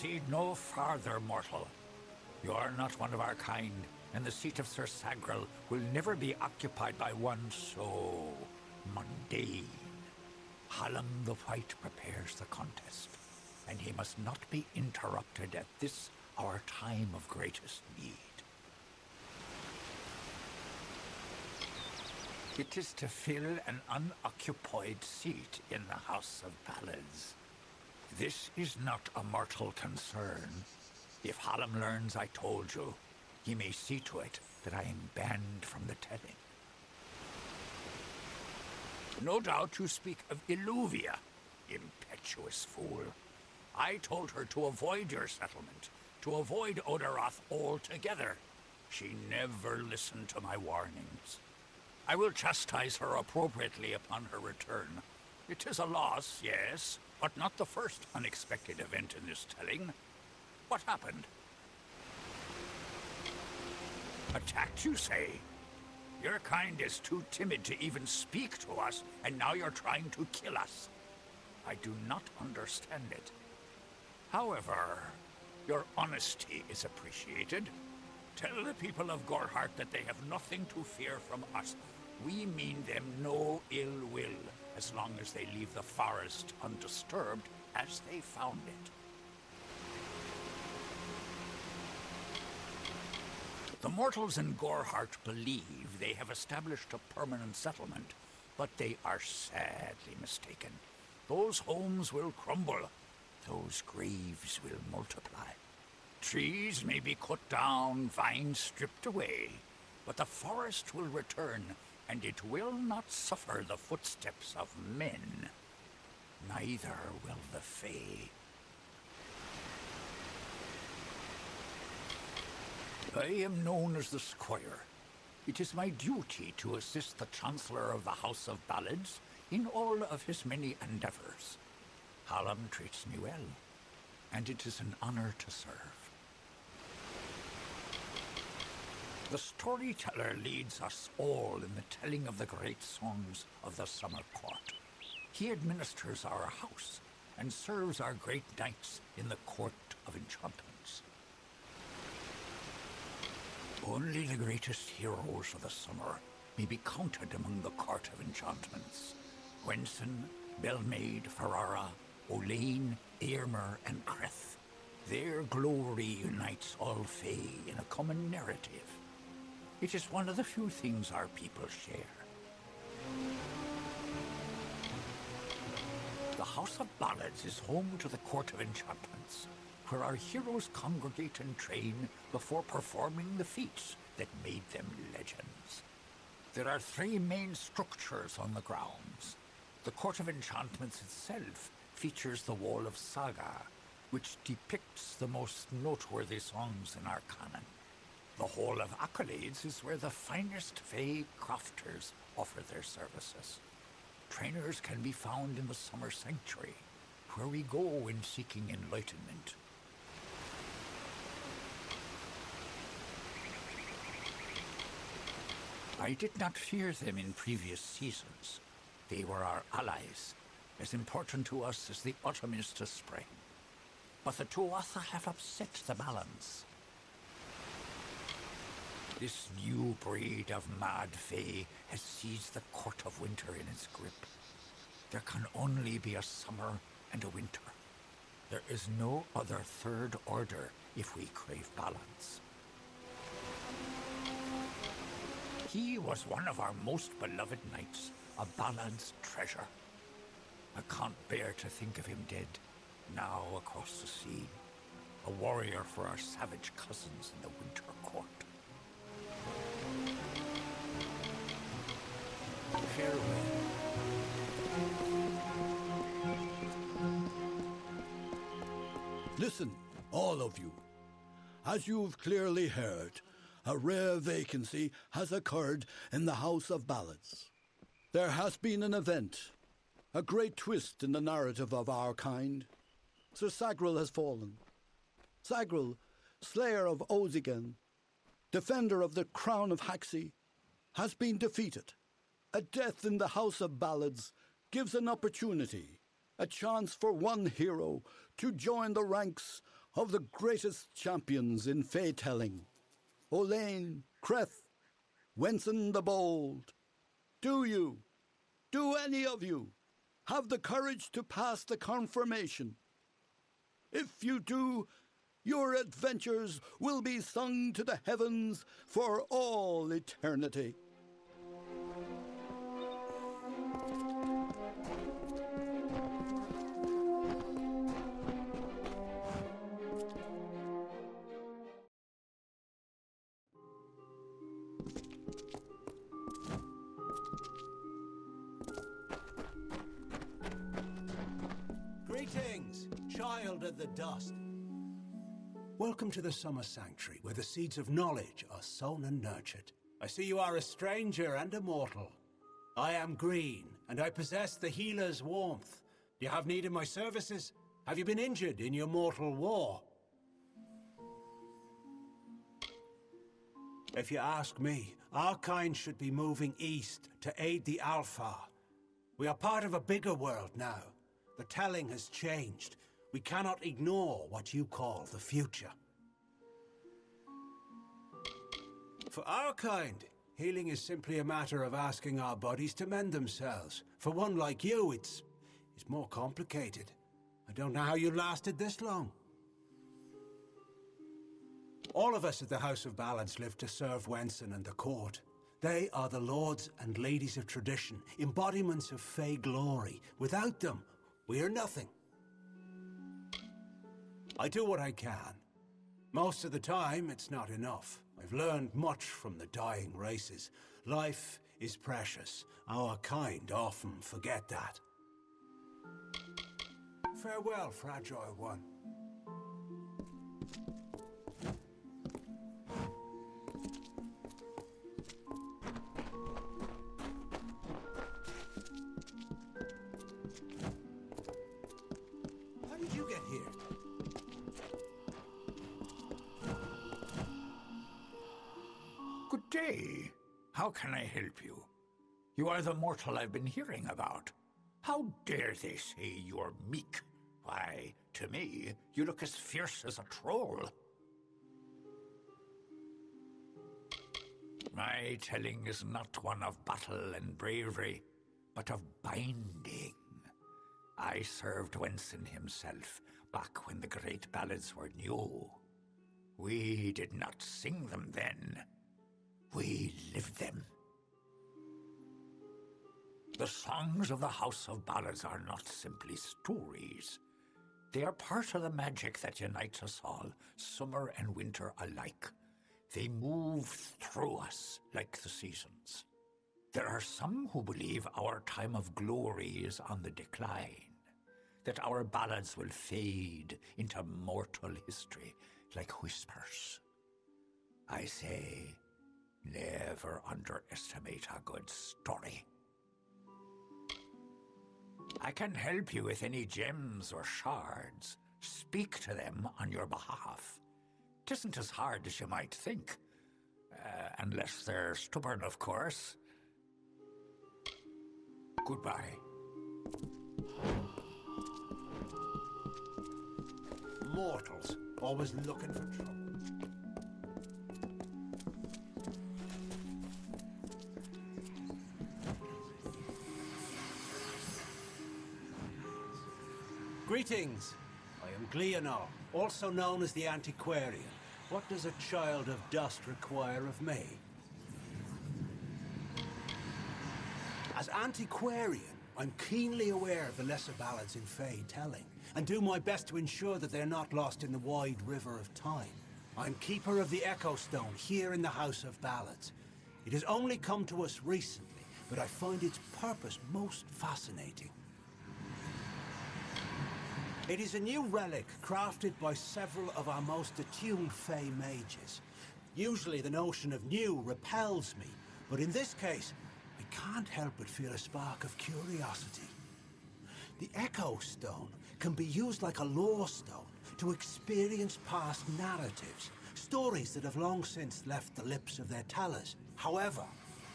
Proceed no farther, mortal. You are not one of our kind, and the seat of Sir Sagrell will never be occupied by one so mundane. Hallam the White prepares the contest, and he must not be interrupted at this our time of greatest need. It is to fill an unoccupied seat in the House of Ballads. This is not a mortal concern. If Hallam learns I told you, he may see to it that I am banned from the telling. No doubt you speak of Illuvia, impetuous fool. I told her to avoid your settlement, to avoid Oderoth altogether. She never listened to my warnings. I will chastise her appropriately upon her return. It is a loss, yes, but not the first unexpected event in this telling. What happened? Attacked, you say? Your kind is too timid to even speak to us, and now you're trying to kill us. I do not understand it. However, your honesty is appreciated. Tell the people of Gorhart that they have nothing to fear from us. We mean them no ill will, as long as they leave the forest undisturbed as they found it. The mortals in Gorhart believe they have established a permanent settlement, but they are sadly mistaken. Those homes will crumble. Those graves will multiply. Trees may be cut down, vines stripped away, but the forest will return, and it will not suffer the footsteps of men. Neither will the Fae. I am known as the Squire. It is my duty to assist the Chancellor of the House of Ballads in all of his many endeavors. Hallam treats me well, and it is an honor to serve. The storyteller leads us all in the telling of the great songs of the Summer Court. He administers our house and serves our great knights in the Court of Enchantments. Only the greatest heroes of the summer may be counted among the Court of Enchantments. Gwenson, Belmaid, Ferrara, Olaine, Aermer, and Creth. Their glory unites all Fae in a common narrative. It is one of the few things our people share. The House of Ballads is home to the Court of Enchantments, where our heroes congregate and train before performing the feats that made them legends. There are 3 main structures on the grounds. The Court of Enchantments itself features the Wall of Saga, which depicts the most noteworthy songs in our canon. The Hall of Accolades is where the finest Fae crafters offer their services. Trainers can be found in the Summer Sanctuary, where we go when seeking enlightenment. I did not fear them in previous seasons. They were our allies, as important to us as the autumn is to spring. But the Tuatha have upset the balance. This new breed of mad Fae has seized the Court of Winter in its grip. There can only be a summer and a winter. There is no other third order if we crave balance. He was one of our most beloved knights, a Ballad's treasure. I can't bear to think of him dead, now across the sea, a warrior for our savage cousins in the Winter Court. Farewell. Listen, all of you. As you've clearly heard, a rare vacancy has occurred in the House of Ballads. There has been an event, a great twist in the narrative of our kind. Sir Sagrell has fallen. Sagrell, slayer of Ozigan, defender of the crown of Haxi, has been defeated. A death in the House of Ballads gives an opportunity, a chance for one hero to join the ranks of the greatest champions in fey-telling, Olain, Creth, Wenson the Bold. Do any of you, have the courage to pass the confirmation? If you do, your adventures will be sung to the heavens for all eternity. Greetings, child of the dust. Welcome to the Summer Sanctuary, where the seeds of knowledge are sown and nurtured. I see you are a stranger and a mortal. I am green, and I possess the healer's warmth. Do you have need of my services? Have you been injured in your mortal war? If you ask me, our kind should be moving east to aid the Alpha. We are part of a bigger world now. The telling has changed. We cannot ignore what you call the future. For our kind, healing is simply a matter of asking our bodies to mend themselves. For one like you, it's more complicated. I don't know how you lasted this long. All of us at the House of Ballads live to serve Wenson and the court. They are the lords and ladies of tradition, embodiments of Fey glory. Without them, we are nothing. I do what I can. Most of the time, it's not enough. I've learned much from the dying races. Life is precious. Our kind often forget that. Farewell, fragile one. How did you get here? Good day. How can I help you? You are the mortal I've been hearing about. How dare they say you're meek? Why, to me, you look as fierce as a troll. My telling is not one of battle and bravery, but of binding. I served Wenson himself back when the great ballads were new. We did not sing them then. We lived them. The songs of the House of Ballads are not simply stories. They are part of the magic that unites us all, summer and winter alike. They move through us like the seasons. There are some who believe our time of glory is on the decline, that our ballads will fade into mortal history like whispers. I say, never underestimate a good story. I can help you with any gems or shards. Speak to them on your behalf. Tisn't as hard as you might think. Unless they're stubborn, of course. Goodbye. Mortals, always looking for trouble. Greetings. I am Gleonor, also known as the Antiquarian. What does a child of dust require of me? As Antiquarian, I'm keenly aware of the lesser ballads in Fey telling, and do my best to ensure that they're not lost in the wide river of time. I'm Keeper of the Echo Stone here in the House of Ballads. It has only come to us recently, but I find its purpose most fascinating. It is a new relic crafted by several of our most attuned Fey mages. Usually the notion of new repels me, but in this case, I can't help but feel a spark of curiosity. The Echo Stone can be used like a lore stone to experience past narratives, stories that have long since left the lips of their tellers. However,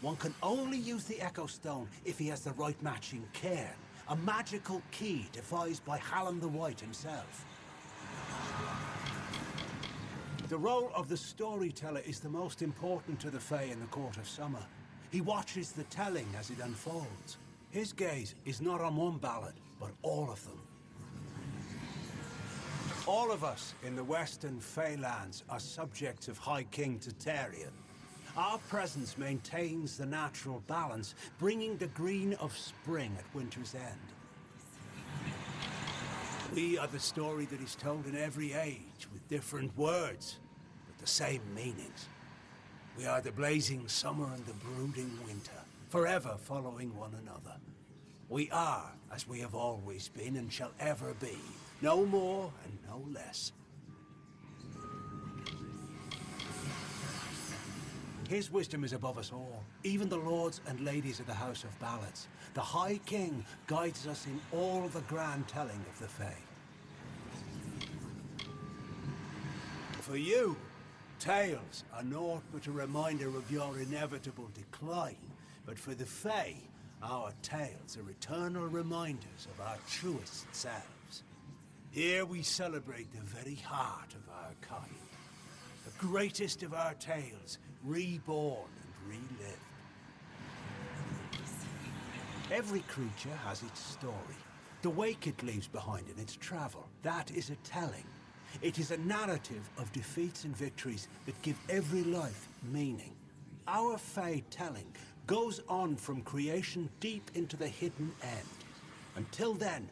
one can only use the Echo Stone if he has the right matching cairn, a magical key devised by Hallam the White himself. The role of the storyteller is the most important to the Fae in the Court of Summer. He watches the telling as it unfolds. His gaze is not on one ballad, but all of them. All of us in the Western Feylands are subjects of High King Tatarian. Our presence maintains the natural balance, bringing the green of spring at winter's end. We are the story that is told in every age, with different words, but the same meanings. We are the blazing summer and the brooding winter, forever following one another. We are as we have always been and shall ever be, no more and no less. His wisdom is above us all, even the lords and ladies of the House of Ballads. The High King guides us in all the grand telling of the Fae. For you, tales are naught but a reminder of your inevitable decline. But for the Fae, our tales are eternal reminders of our truest selves. Here we celebrate the very heart of our kind. The greatest of our tales, reborn and relived. Every creature has its story. The wake it leaves behind in its travel, that is a telling. It is a narrative of defeats and victories that give every life meaning. Our Fae telling goes on from creation deep into the hidden end. Until then,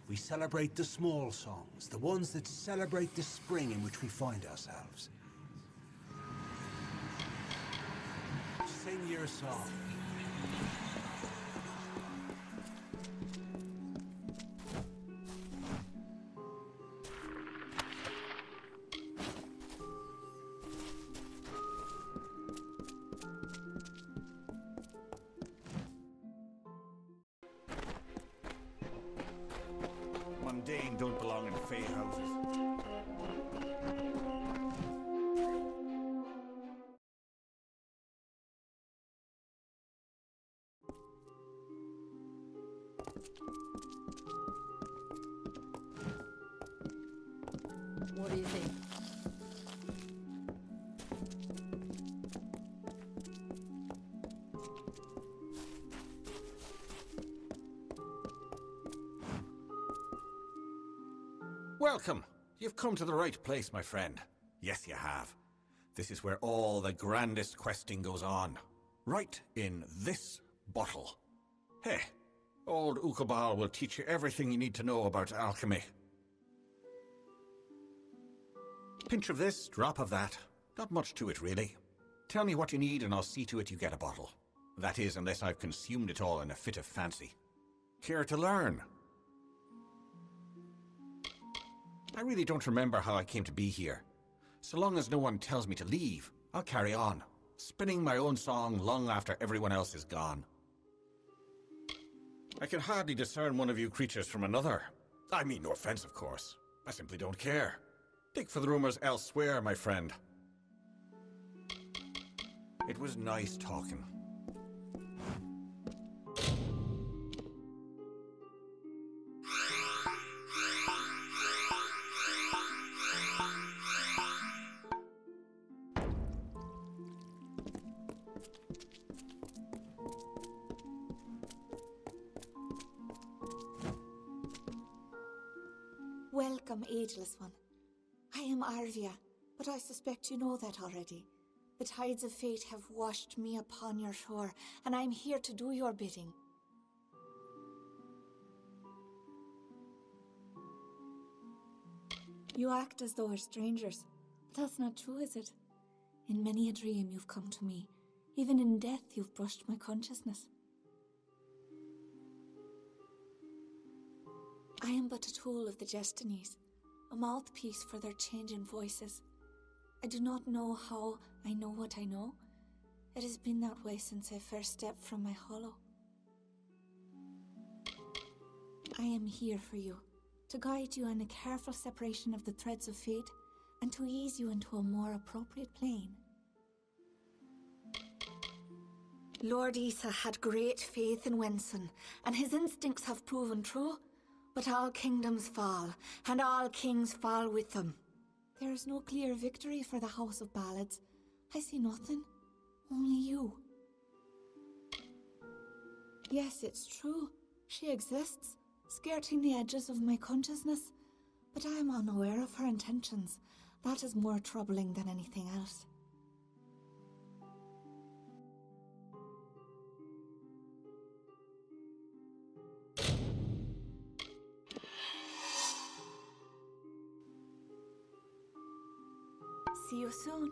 we celebrate the small songs, the ones that celebrate the spring in which we find ourselves. Sing your song. Mundane don't belong in Fae houses. What do you think? Welcome. You've come to the right place, my friend. Yes, you have. This is where all the grandest questing goes on. Right in this bottle. Hey, old Ukabal will teach you everything you need to know about alchemy. Pinch of this, drop of that. Not much to it, really. Tell me what you need and I'll see to it you get a bottle. That is, unless I've consumed it all in a fit of fancy. Care to learn? I really don't remember how I came to be here. So long as no one tells me to leave, I'll carry on, spinning my own song long after everyone else is gone. I can hardly discern one of you creatures from another. I mean no offense, of course. I simply don't care. Dig for the rumors elsewhere, my friend. It was nice talking. Welcome, ageless one. I am Arvia, but I suspect you know that already. The tides of fate have washed me upon your shore, and I am here to do your bidding. You act as though we're strangers, but that's not true, is it? In many a dream you've come to me. Even in death you've brushed my consciousness. I am but a tool of the Destinies, a mouthpiece for their changing voices. I do not know how I know what I know. It has been that way since I first stepped from my hollow. I am here for you, to guide you in a careful separation of the threads of fate, and to ease you into a more appropriate plane. Lord Isa had great faith in Wenson, and his instincts have proven true. But all kingdoms fall, and all kings fall with them. There is no clear victory for the House of Ballads. I see nothing. Only you. Yes, it's true. She exists, skirting the edges of my consciousness. But I am unaware of her intentions. That is more troubling than anything else. See you soon.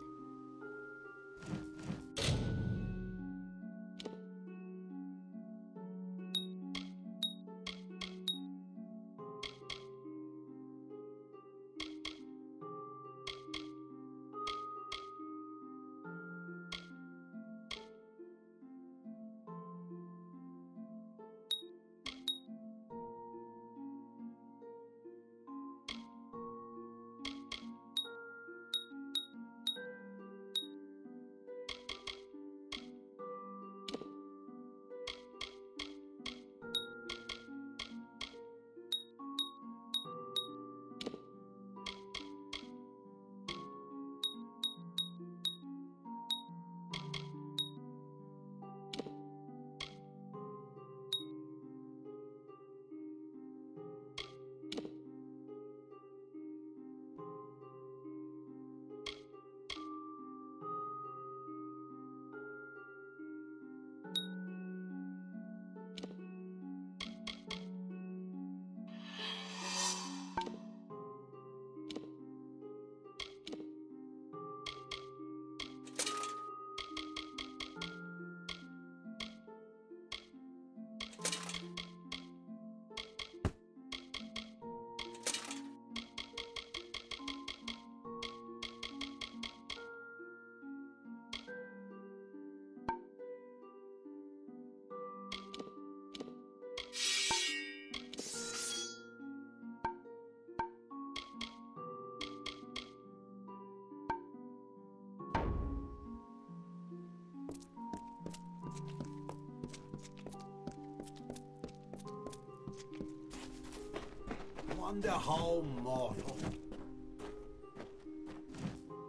Wonder how mortal.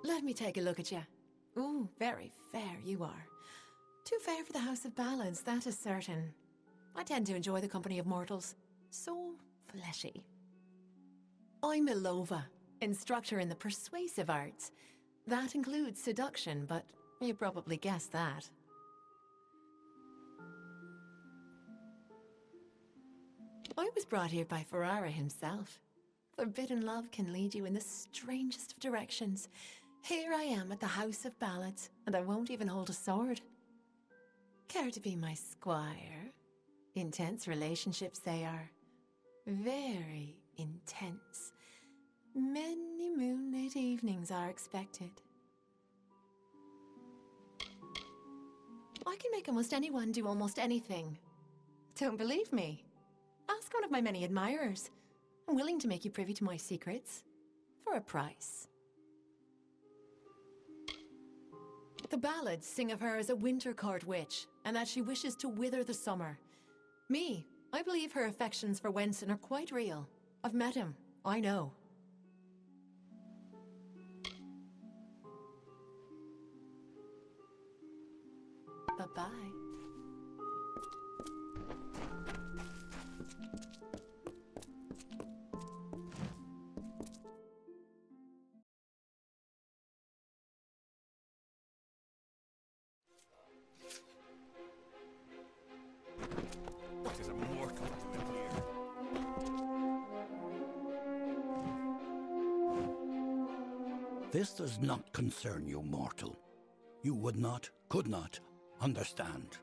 Let me take a look at you. Ooh, very fair you are. Too fair for the House of Ballads, that is certain. I tend to enjoy the company of mortals. So fleshy. I'm Ilova, instructor in the persuasive arts. That includes seduction, but you probably guessed that. I was brought here by Ferrara himself. Forbidden love can lead you in the strangest of directions. Here I am at the House of Ballads, and I won't even hold a sword. Care to be my squire? Intense relationships they are. Very intense. Many moonlit evenings are expected. I can make almost anyone do almost anything. Don't believe me? Ask one of my many admirers. I'm willing to make you privy to my secrets. For a price. The ballads sing of her as a winter court witch, and that she wishes to wither the summer. Me, I believe her affections for Wenson are quite real. I've met him, I know. Bye-bye. What is a mortal doing here? This does not concern you, mortal. You would not, could not, understand.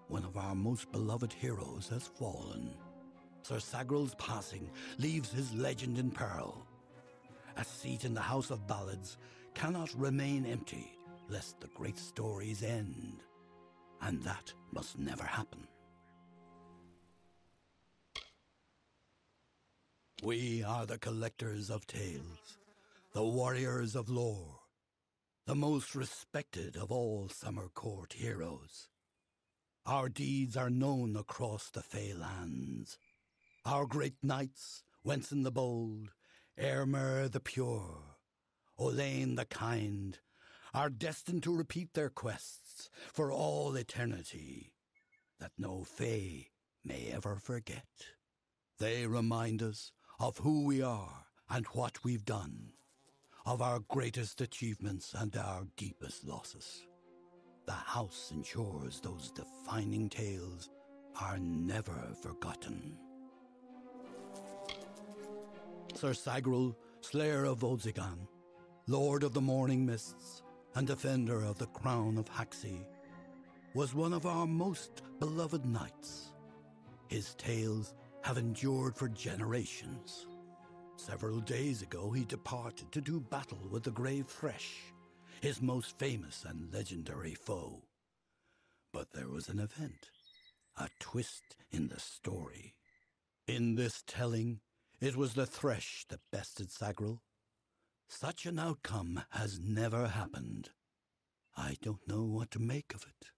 One of our most beloved heroes has fallen. Sir Sagrell's passing leaves his legend in peril. A seat in the House of Ballads cannot remain empty, lest the great stories end. And that must never happen. We are the collectors of tales, the warriors of lore, the most respected of all summer court heroes. Our deeds are known across the Fey lands. Our great knights, Wenson the Bold, Airmer the Pure, Olain the Kind, are destined to repeat their quests for all eternity, that no fae may ever forget. They remind us of who we are and what we've done, of our greatest achievements and our deepest losses. The house ensures those defining tales are never forgotten. Sir Sagrell, Slayer of Volzigan, Lord of the Morning Mists, and defender of the Crown of Haxi, was one of our most beloved knights. His tales have endured for generations. Several days ago he departed to do battle with the Grave Thresh, his most famous and legendary foe. But there was an event, a twist in the story. In this telling, it was the Thresh that bested Sagrell. Such an outcome has never happened. I don't know what to make of it.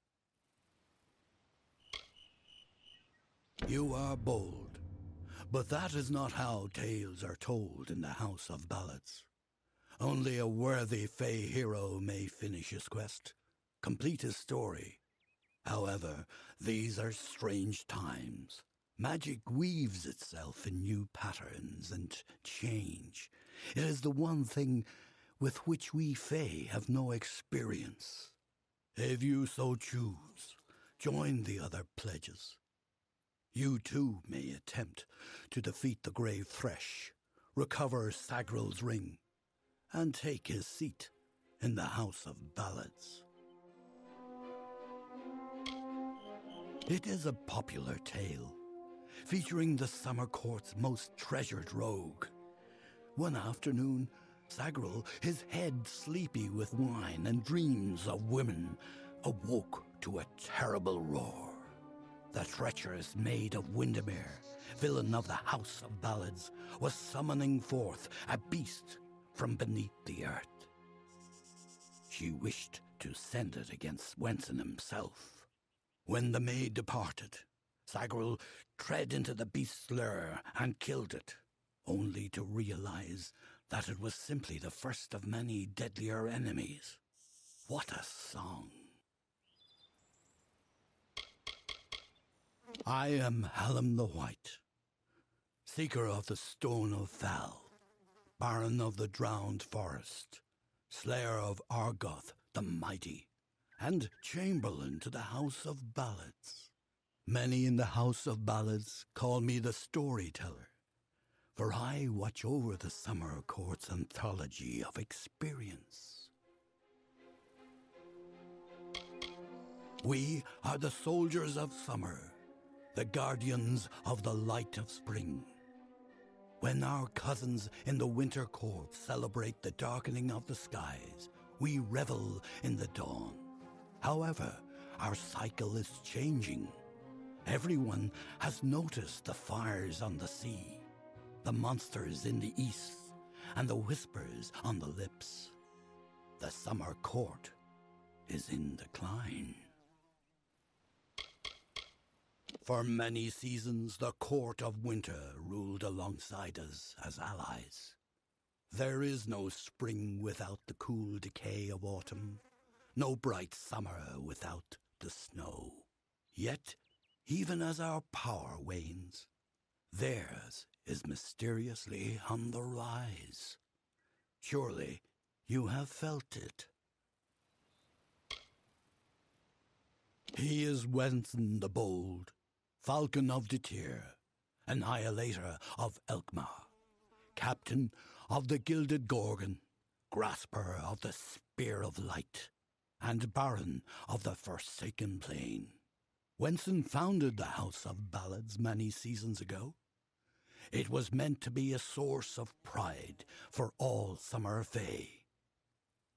You are bold, but that is not how tales are told in the House of Ballads. Only a worthy Fey hero may finish his quest, complete his story. However, these are strange times. Magic weaves itself in new patterns and change. It is the one thing with which we Fey have no experience. If you so choose, join the other pledges. You too may attempt to defeat the Grave Thresh, recover Sagrell's ring, and take his seat in the House of Ballads. It is a popular tale, featuring the Summer Court's most treasured rogue. One afternoon, Sagrell, his head sleepy with wine and dreams of women, awoke to a terrible roar. The treacherous Maid of Windermere, villain of the House of Ballads, was summoning forth a beast from beneath the earth. She wished to send it against Wenson himself. When the maid departed, Sagrell tread into the beast's lair and killed it, only to realize that it was simply the first of many deadlier enemies. What a song! I am Hallam the White, seeker of the Stone of Val, Baron of the Drowned Forest, Slayer of Argoth the Mighty, and Chamberlain to the House of Ballads. Many in the House of Ballads call me the Storyteller, for I watch over the Summer Court's anthology of experience. We are the soldiers of summer, the guardians of the light of spring. When our cousins in the Winter Court celebrate the darkening of the skies, we revel in the dawn. However, our cycle is changing. Everyone has noticed the fires on the sea, the monsters in the east, and the whispers on the lips. The Summer Court is in decline. For many seasons, the Court of Winter ruled alongside us as allies. There is no spring without the cool decay of autumn, no bright summer without the snow. Yet, even as our power wanes, theirs is mysteriously on the rise. Surely you have felt it. He is Wenson the Bold, Falcon of Detir, Annihilator of Elkmar, Captain of the Gilded Gorgon, Grasper of the Spear of Light, and Baron of the Forsaken Plain. Wenson founded the House of Ballads many seasons ago. It was meant to be a source of pride for all Summer Fae.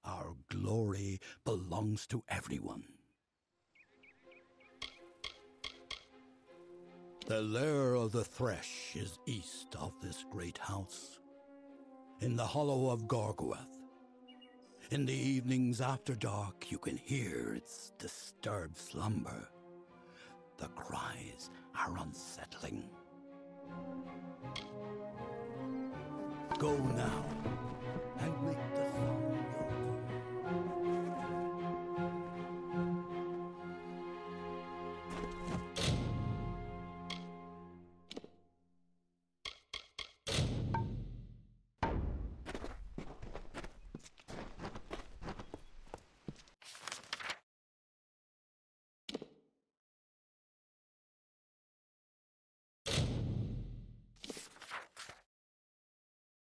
Our glory belongs to everyone. The lair of the Thresh is east of this great house, in the hollow of Gorgoeth. In the evenings after dark, you can hear its disturbed slumber. The cries are unsettling. Go now